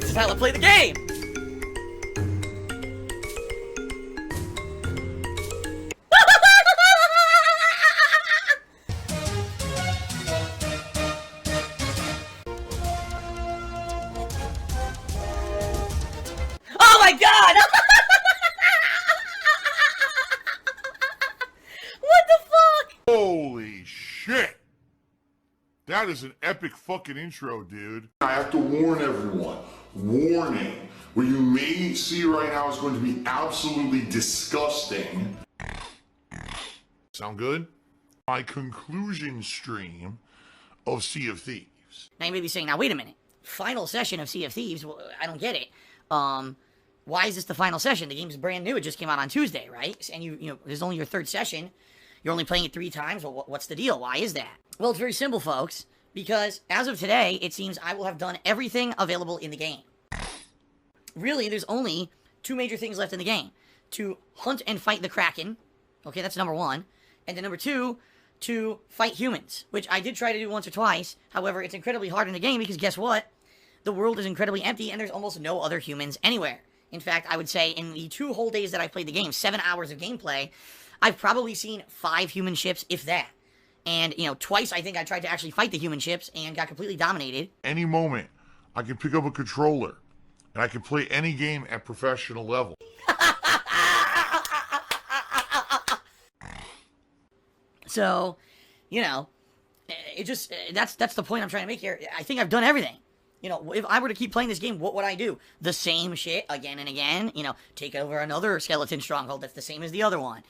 This is how I play the game! Oh my god! What the fuck? Holy shit! That is an epic fucking intro, dude. I have to warn everyone. Warning. What you may see right now is going to be absolutely disgusting. Sound good? My conclusion stream of Sea of Thieves. Now you may be saying, now wait a minute. Final session of Sea of Thieves? Well, I don't get it. Why is this the final session? The game's brand new. It just came out on Tuesday, right? And you know, this is only your third session. You're only playing it 3 times. Well, what's the deal? Why is that? Well, it's very simple, folks. Because as of today, it seems I will have done everything available in the game. Really, there's only 2 major things left in the game. To hunt and fight the Kraken. Okay, that's number 1. And then number 2, to fight humans. Which I did try to do once or twice. However, it's incredibly hard in the game because guess what? The world is incredibly empty and there's almost no other humans anywhere. In fact, I would say in the 2 whole days that I played the game, 7 hours of gameplay, I've probably seen 5 human ships, if that. And, you know, twice I think I tried to actually fight the human ships and got completely dominated. Any moment, I can pick up a controller and I can play any game at professional level. So, you know, it just, that's the point I'm trying to make here. I think I've done everything. You know, if I were to keep playing this game, what would I do? The same shit again and again. You know, take over another skeleton stronghold that's the same as the other one.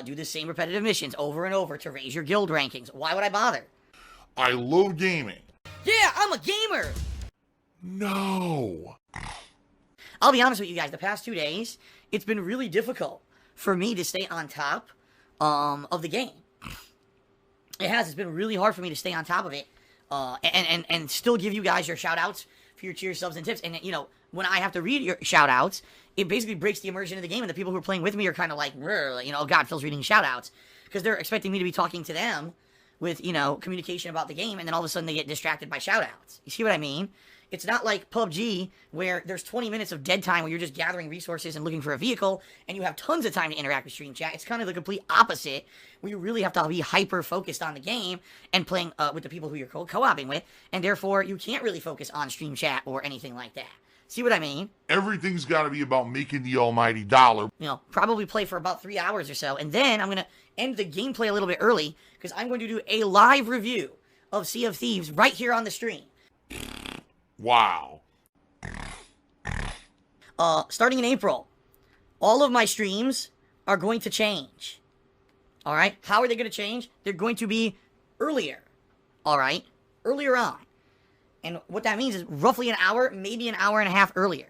Do the same repetitive missions over and over to raise your guild rankings. Why would I bother? I love gaming. Yeah, I'm a gamer! No. I'll be honest with you guys, the past 2 days, it's been really difficult for me to stay on top of the game. It has. It's been really hard for me to stay on top of it. And still give you guys your shout-outs for your cheers, subs, and tips. And, you know, when I have to read your shout-outs, it basically breaks the immersion of the game, and the people who are playing with me are kind of like, you know, oh God, Phil's reading shout-outs. Because they're expecting me to be talking to them with, you know, communication about the game, and then all of a sudden they get distracted by shout-outs. You see what I mean? It's not like PUBG, where there's 20 minutes of dead time where you're just gathering resources and looking for a vehicle, and you have tons of time to interact with stream chat. It's kind of the complete opposite, where you really have to be hyper-focused on the game and playing with the people who you're co-oping with, and therefore you can't really focus on stream chat or anything like that. See what I mean? Everything's got to be about making the almighty dollar. You know, probably play for about 3 hours or so, and then I'm going to end the gameplay a little bit early, because I'm going to do a live review of Sea of Thieves right here on the stream. Wow. Starting in April, all of my streams are going to change. Alright? How are they going to change? They're going to be earlier. Alright? Earlier on. And what that means is roughly an hour, maybe an hour and a half earlier.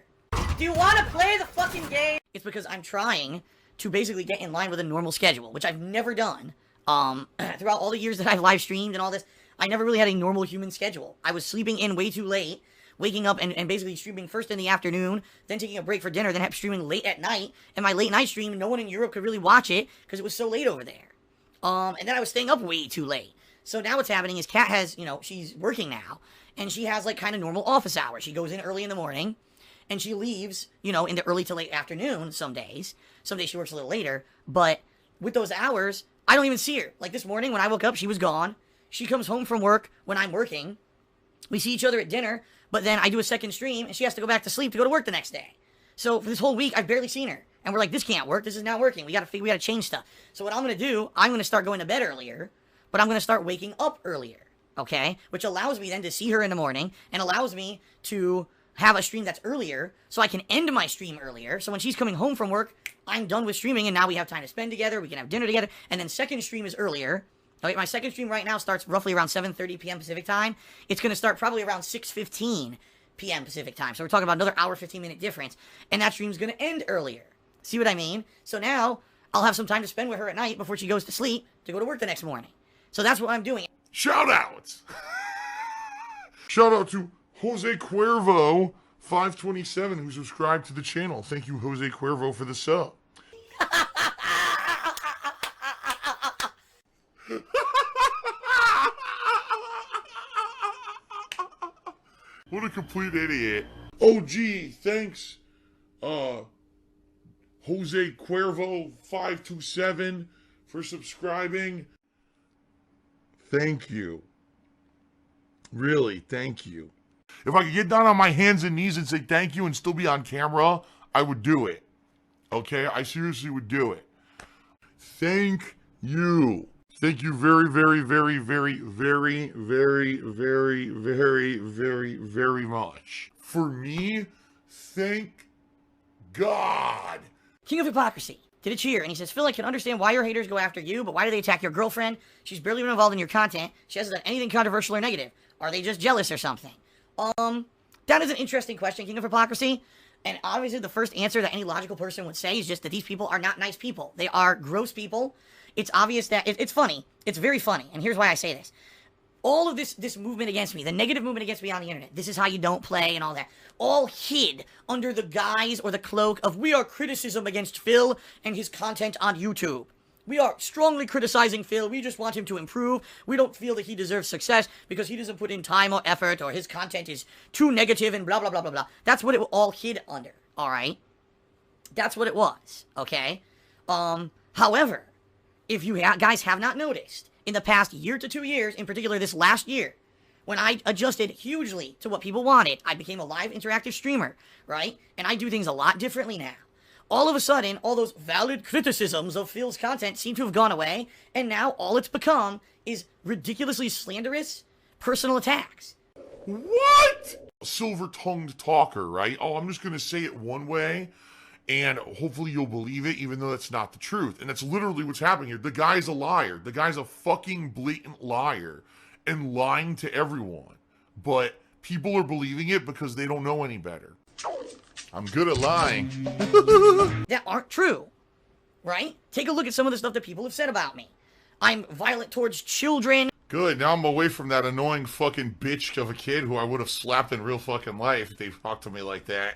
Do you want to play the fucking game? It's because I'm trying to basically get in line with a normal schedule, which I've never done. Throughout all the years that I've live streamed and all this, I never really had a normal human schedule. I was sleeping in way too late, waking up and basically streaming first in the afternoon, then taking a break for dinner, then streaming late at night. And my late night stream, no one in Europe could really watch it because it was so late over there. And then I was staying up way too late. So now what's happening is Kat has, you know, she's working now, and she has like kind of normal office hours. She goes in early in the morning, and she leaves, you know, in the early to late afternoon some days. Some days she works a little later, but with those hours, I don't even see her. Like this morning when I woke up, she was gone. She comes home from work when I'm working. We see each other at dinner, but then I do a second stream, and she has to go back to sleep to go to work the next day. So for this whole week, I've barely seen her. And we're like, this can't work. This is not working. We gotta change stuff. So what I'm gonna do, I'm gonna start going to bed earlier, but I'm gonna start waking up earlier. Okay? Which allows me then to see her in the morning, and allows me to have a stream that's earlier, so I can end my stream earlier. So when she's coming home from work, I'm done with streaming, and now we have time to spend together. We can have dinner together. And then second stream is earlier. Okay, my second stream right now starts roughly around 7:30 p.m. Pacific time. It's going to start probably around 6:15 p.m. Pacific time. So we're talking about another hour, 15-minute difference. And that stream's going to end earlier. See what I mean? So now I'll have some time to spend with her at night before she goes to sleep to go to work the next morning. So that's what I'm doing. Shout outs! Shout out to Jose Cuervo 527 who subscribed to the channel. Thank you, Jose Cuervo, for the sub. What a complete idiot. Oh, gee, thanks, Jose Cuervo 527 for subscribing. Thank you. Really, thank you. If I could get down on my hands and knees and say thank you and still be on camera, I would do it. Okay? I seriously would do it. Thank you. Thank you very, very, very, very, very, very, very, very, very, very much. For me, thank God. King of Hypocrisy did a cheer, and he says, Phil, I can understand why your haters go after you, but why do they attack your girlfriend? She's barely been involved in your content. She hasn't done anything controversial or negative. Are they just jealous or something? That is an interesting question, King of Hypocrisy. And obviously the first answer that any logical person would say is just that these people are not nice people. They are gross people. It's obvious that, it's funny. It's very funny. And here's why I say this. All of this movement against me, the negative movement against me on the internet, this is how you don't play and all that, all hid under the guise or the cloak of we are criticism against Phil and his content on YouTube. We are strongly criticizing Phil. We just want him to improve. We don't feel that he deserves success because he doesn't put in time or effort or his content is too negative and blah, blah, blah, blah, blah. That's what it all hid under, all right? That's what it was, okay? However, if you guys have not noticed, in the past year to 2 years, in particular this last year, when I adjusted hugely to what people wanted, I became a live interactive streamer, right? And I do things a lot differently now. All of a sudden, all those valid criticisms of Phil's content seem to have gone away, and now all it's become is ridiculously slanderous personal attacks. What? Silver-tongued talker, right? Oh, I'm just going to say it one way, and hopefully you'll believe it, even though that's not the truth. And that's literally what's happening here. The guy's a liar. The guy's a fucking blatant liar and lying to everyone. But people are believing it because they don't know any better. I'm good at lying. That aren't true, right? Take a look at some of the stuff that people have said about me. I'm violent towards children. Good, now I'm away from that annoying fucking bitch of a kid who I would have slapped in real fucking life if they talked to me like that.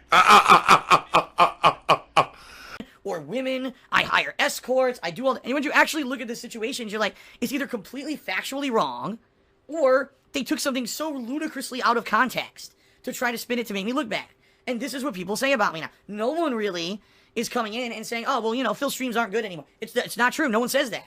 Or women, I hire escorts, I do all that. And when you actually look at the situations, you're like, it's either completely factually wrong, or they took something so ludicrously out of context to try to spin it to make me look bad. And this is what people say about me now. No one really is coming in and saying, oh, well, you know, Phil's streams aren't good anymore. It's not true. No one says that.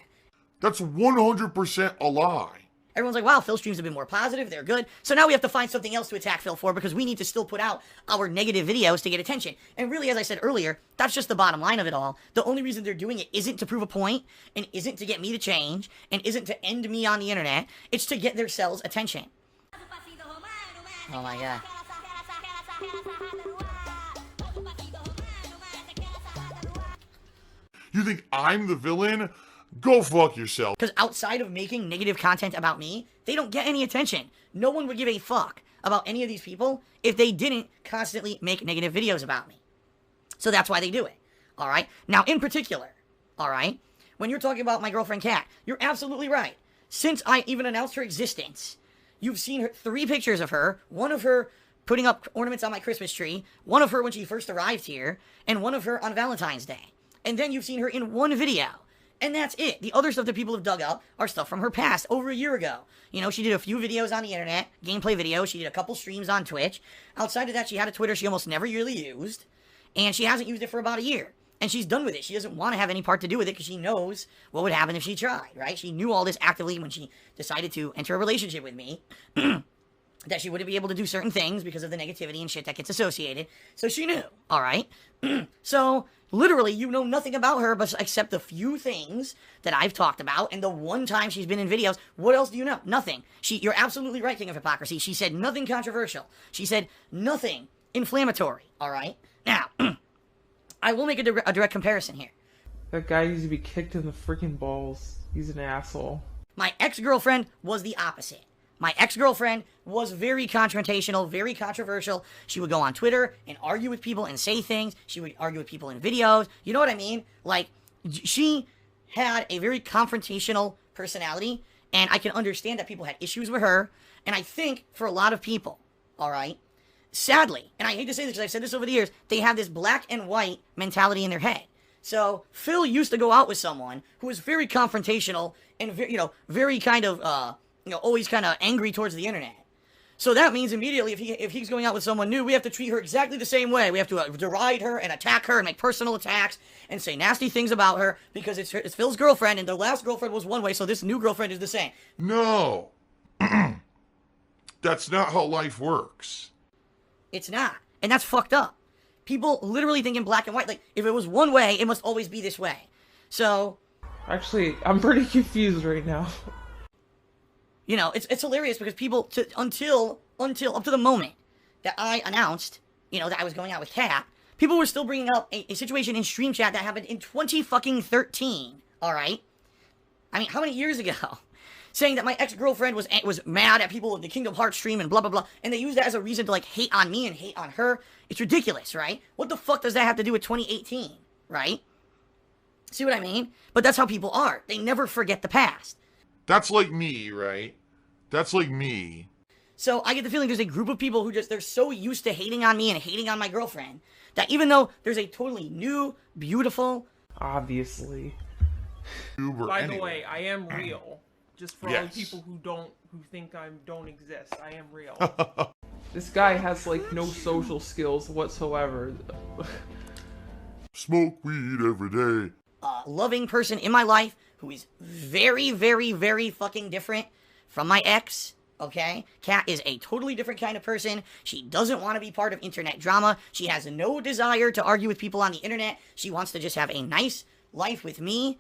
That's 100% a lie. Everyone's like, wow, Phil's streams have been more positive. They're good. So now we have to find something else to attack Phil for because we need to still put out our negative videos to get attention. And really, as I said earlier, that's just the bottom line of it all. The only reason they're doing it isn't to prove a point and isn't to get me to change and isn't to end me on the internet. It's to get themselves attention. Oh, my God. You think I'm the villain? Go fuck yourself. Because outside of making negative content about me, they don't get any attention. No one would give a fuck about any of these people if they didn't constantly make negative videos about me. So that's why they do it. All right? Now, in particular, all right, when you're talking about my girlfriend Kat, you're absolutely right. Since I even announced her existence, you've seen 3 pictures of her, one of her putting up ornaments on my Christmas tree, one of her when she first arrived here, and one of her on Valentine's Day. And then you've seen her in one video. And that's it. The other stuff that people have dug up are stuff from her past, over a year ago. You know, she did a few videos on the internet, gameplay videos. She did a couple streams on Twitch. Outside of that, she had a Twitter she almost never really used. And she hasn't used it for about a year. And she's done with it. She doesn't want to have any part to do with it because she knows what would happen if she tried, right? She knew all this actively when she decided to enter a relationship with me. That she wouldn't be able to do certain things because of the negativity and shit that gets associated. So she knew, all right? So, literally, you know nothing about her but except the few things that I've talked about and the one time she's been in videos. What else do you know? Nothing. You're absolutely right, King of Hypocrisy. She said nothing controversial. She said nothing inflammatory, all right? Now, I will make a direct comparison here. That guy needs to be kicked in the freaking balls. He's an asshole. My ex-girlfriend was the opposite. My ex-girlfriend was very confrontational, very controversial. She would go on Twitter and argue with people and say things. She would argue with people in videos. You know what I mean? Like, she had a very confrontational personality, and I can understand that people had issues with her. And I think for a lot of people, all right, sadly, and I hate to say this because I've said this over the years, they have this black and white mentality in their head. So Phil used to go out with someone who was very confrontational and, very kind of, always kind of angry towards the internet. So that means immediately if he's going out with someone new, we have to treat her exactly the same way. We have to deride her and attack her and make personal attacks and say nasty things about her because it's Phil's girlfriend and the last girlfriend was one way, so this new girlfriend is the same. No. That's not how life works. It's not. And that's fucked up. People literally think in black and white. Like, if it was one way, it must always be this way. So... Actually, I'm pretty confused right now. You know, it's hilarious because people, until up to the moment that I announced, you know, that I was going out with Kat, people were still bringing up a situation in stream chat that happened in 2013, alright? I mean, how many years ago? Saying that my ex-girlfriend was mad at people in the Kingdom Hearts stream and blah, blah, blah, and they use that as a reason to, like, hate on me and hate on her. It's ridiculous, right? What the fuck does that have to do with 2018, right? See what I mean? But that's how people are. They never forget the past. That's like me, right? That's like me. So I get the feeling there's a group of people who they're so used to hating on me and hating on my girlfriend that even though there's a totally new, beautiful... Obviously. By the way, I am real. Just for all the people who think I don't exist, I am real. This guy has, like, no social skills whatsoever. Smoke weed every day. Loving person in my life who is very, very, very fucking different from my ex, okay? Kat is a totally different kind of person. She doesn't want to be part of internet drama. She has no desire to argue with people on the internet. She wants to just have a nice life with me.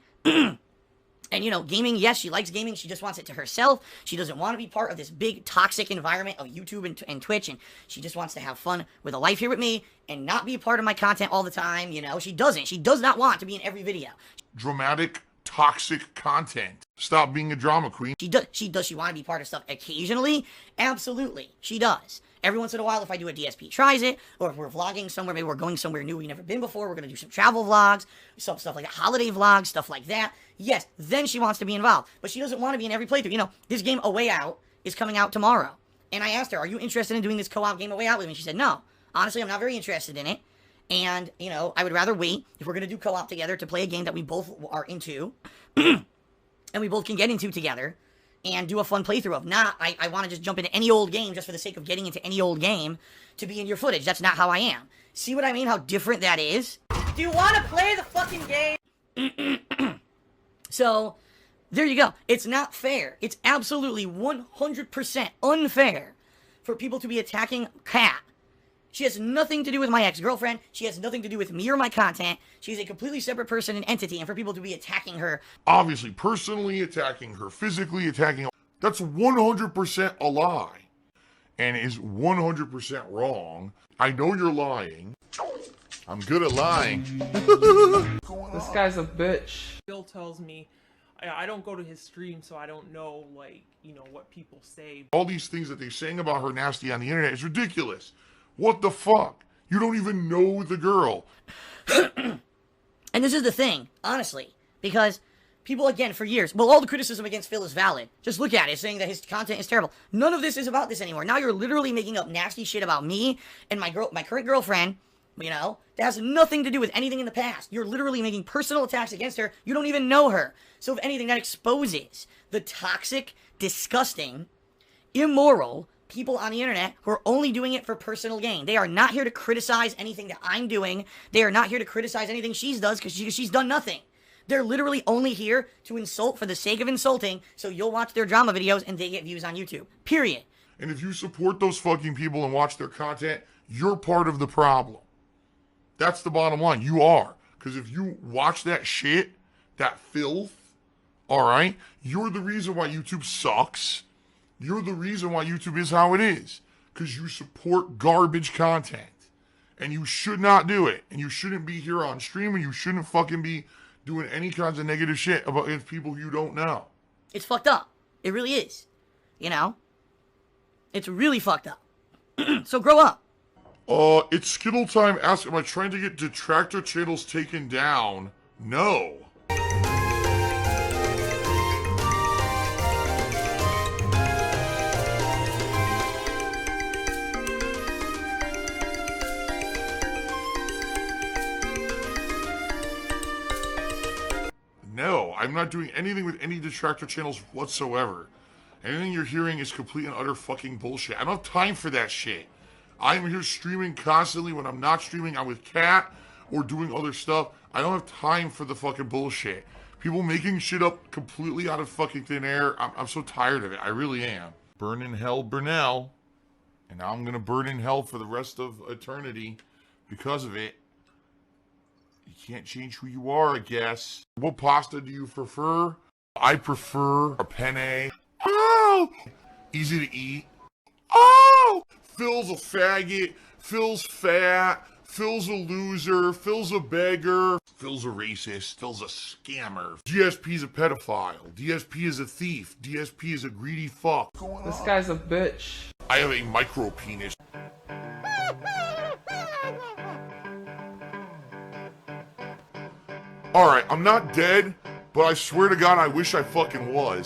And, you know, gaming, yes, she likes gaming. She just wants it to herself. She doesn't want to be part of this big toxic environment of YouTube and Twitch. And she just wants to have fun with a life here with me and not be a part of my content all the time, you know. She doesn't. She does not want to be in every video. Dramatic, toxic content. Stop being a drama queen. Does she want to be part of stuff occasionally? Absolutely. She does. Every once in a while, if I do a DSP tries it, or if we're vlogging somewhere, maybe we're going somewhere new we've never been before, we're going to do some travel vlogs, some stuff like that, holiday vlogs, stuff like that. Yes, then she wants to be involved. But she doesn't want to be in every playthrough. You know, this game, A Way Out, is coming out tomorrow. And I asked her, are you interested in doing this co-op game, A Way Out, with me? She said, no. Honestly, I'm not very interested in it. And, you know, I would rather wait, if we're going to do co-op together, to play a game that we both are into, and we both can get into together, and do a fun playthrough of. Not, I want to just jump into any old game just for the sake of getting into any old game to be in your footage. That's not how I am. See what I mean? How different that is? Do you want to play the fucking game? So, there you go. It's not fair. It's absolutely 100% unfair for people to be attacking Kat. She has nothing to do with my ex-girlfriend. She has nothing to do with me or my content. She's a completely separate person and entity, and for people to be attacking her... Obviously, personally attacking her, physically attacking her, that's 100% a lie. And is 100% wrong. I know you're lying. I'm good at lying. This guy's a bitch. Bill tells me, I don't go to his stream, so I don't know, like, you know, what people say. All these things that they're saying about her nasty on the internet is ridiculous. What the fuck? You don't even know the girl. And this is the thing, honestly, because people, again, for years, well, all the criticism against Phil is valid. Just look at it, saying that his content is terrible. None of this is about this anymore. Now you're literally making up nasty shit about me and my current girlfriend, you know, that has nothing to do with anything in the past. You're literally making personal attacks against her. You don't even know her. So if anything, that exposes the toxic, disgusting, immoral people on the internet who are only doing it for personal gain. They are not here to criticize anything that I'm doing. They are not here to criticize anything she does because she's done nothing. They're literally only here to insult for the sake of insulting, so you'll watch their drama videos and they get views on YouTube. Period. And if you support those fucking people and watch their content, you're part of the problem. That's the bottom line. You are. Because if you watch that shit, that filth, alright, you're the reason why YouTube sucks. You're the reason why YouTube is how it is. Because you support garbage content. And you should not do it. And you shouldn't be here on stream, and you shouldn't fucking be doing any kinds of negative shit about people you don't know. It's fucked up. It really is. You know? It's really fucked up. So grow up. It's Skittle time. Ask, am I trying to get detractor channels taken down? No. No, I'm not doing anything with any detractor channels whatsoever. Anything you're hearing is complete and utter fucking bullshit. I don't have time for that shit. I am here streaming constantly. When I'm not streaming, I'm with Kat or doing other stuff. I don't have time for the fucking bullshit. People making shit up completely out of fucking thin air. I'm so tired of it. I really am. Burn in hell, Burnell. And now I'm gonna burn in hell for the rest of eternity because of it. You can't change who you are, I guess. What pasta do you prefer? I prefer a penne. Oh! Easy to eat. Oh! Phil's a faggot. Phil's fat. Phil's a loser. Phil's a beggar. Phil's a racist. Phil's a scammer. DSP's a pedophile. DSP is a thief. DSP is a greedy fuck. This guy's a bitch. I have a micro penis. Alright, I'm not dead, but I swear to God I wish I fucking was.